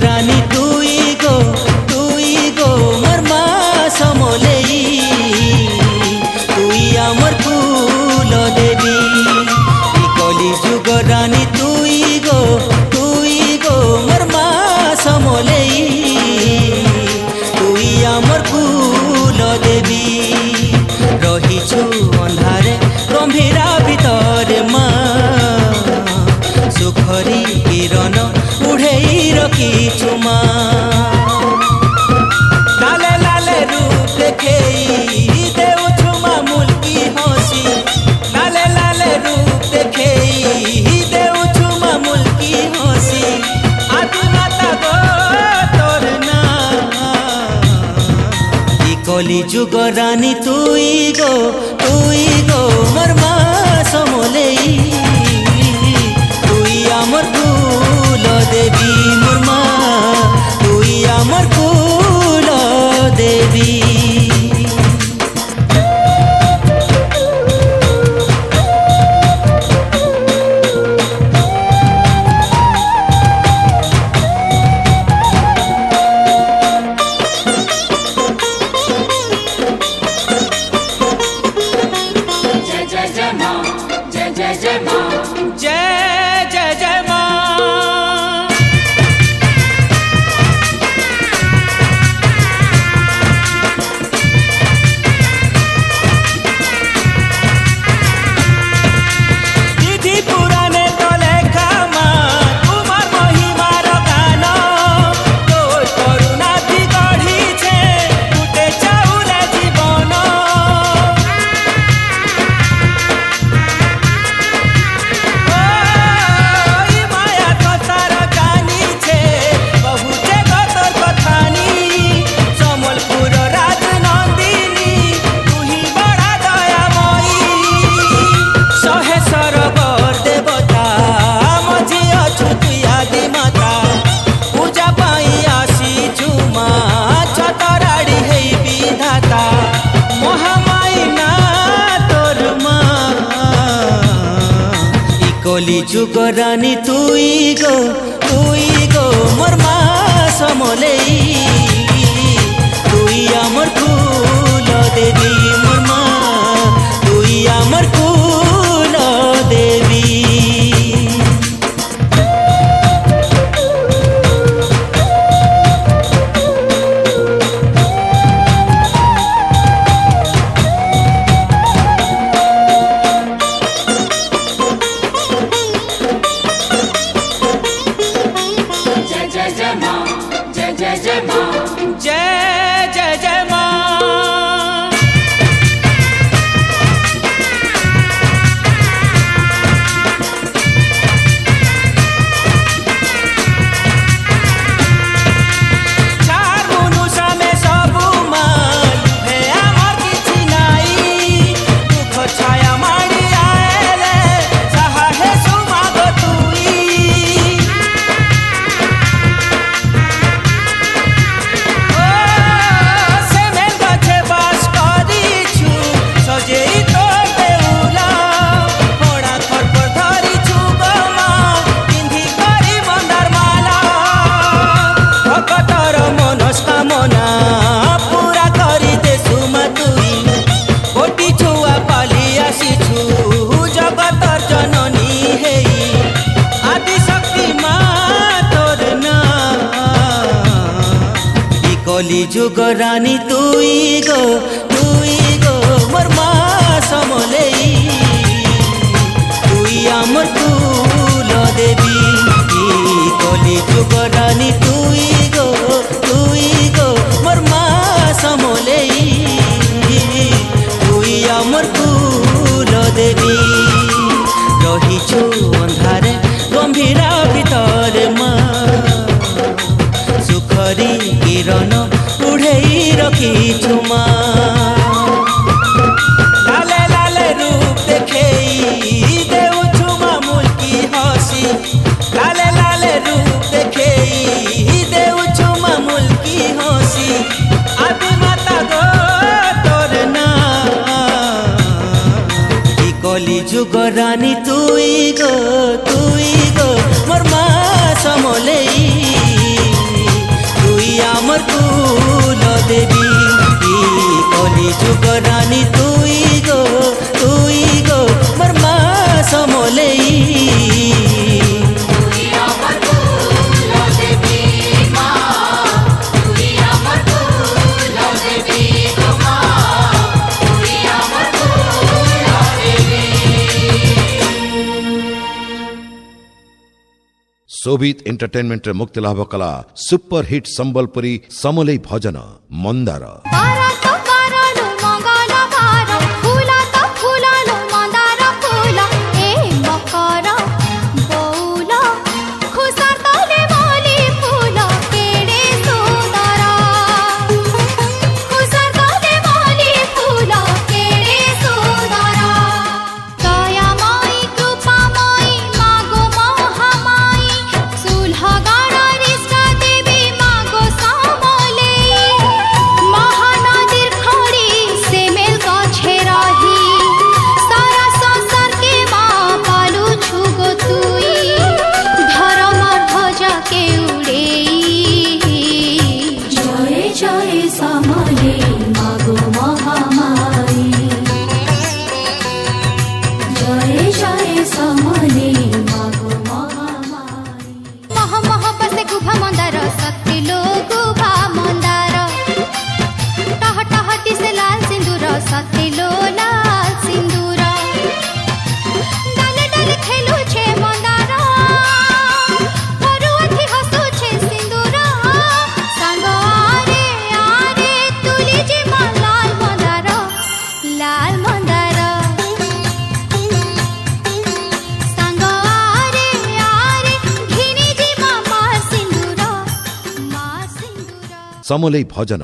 रानी तुई गो मोर मा समलेई तुई आमर फूल देवी कली जुग रानी तुई गो मोर मा समलेई तुई आमर फूल देवी रहीछु अंधारे गंभीरा भितर मा सुखरी किरण उड़ेई रखीछु मा लाले लाले रूप देखेई देउछु मा मुल्की हसी लाले लाले रूप देखेई देउछु मा मुल्की हसी आदि माता गो तोर ना कली जुग रानी तुई गो मोर मा समलेई तुई आमर फूल देवी मोर मा तुई आमर फूल देवी जय जय जय माँ विधि पुराने तो लेखा माँ तुम्हार महिमार गान तोर करुणा भी गढ़ी छे गुटे चाउले जीवन कली जुग रानी तुई गो मोर मा समलेई तुई आमर फूल देवी मोर मा तुई आमर फूल देवी जय जय जय माँ कली जुग रानी तुई गो मोर मा समलेई तुई आमर फूल देवी कली जुग रानी तुई गो मोर मा समलेई तुई आमर फूल देवी रहीछु अंधारे गंभीरा भितर मा सुखरी किरण उड़ेई रखीछु मा लाले लाले रूप देखेई देउछु मा मुल्की हसी लाले लाले रूप देखेई देउछु मा मुल्की हसी आदि माता गो तोर ना कली जुग रानी तुई गो मोर मा समलेई देवी कली जुग रानी तुई गो मोर माँ समलेई शोभित एंटरटेनमेंट मुक्ति लाभ कला सुपर हिट संबलपुरी समलेई भजन मंदार समलेई भजन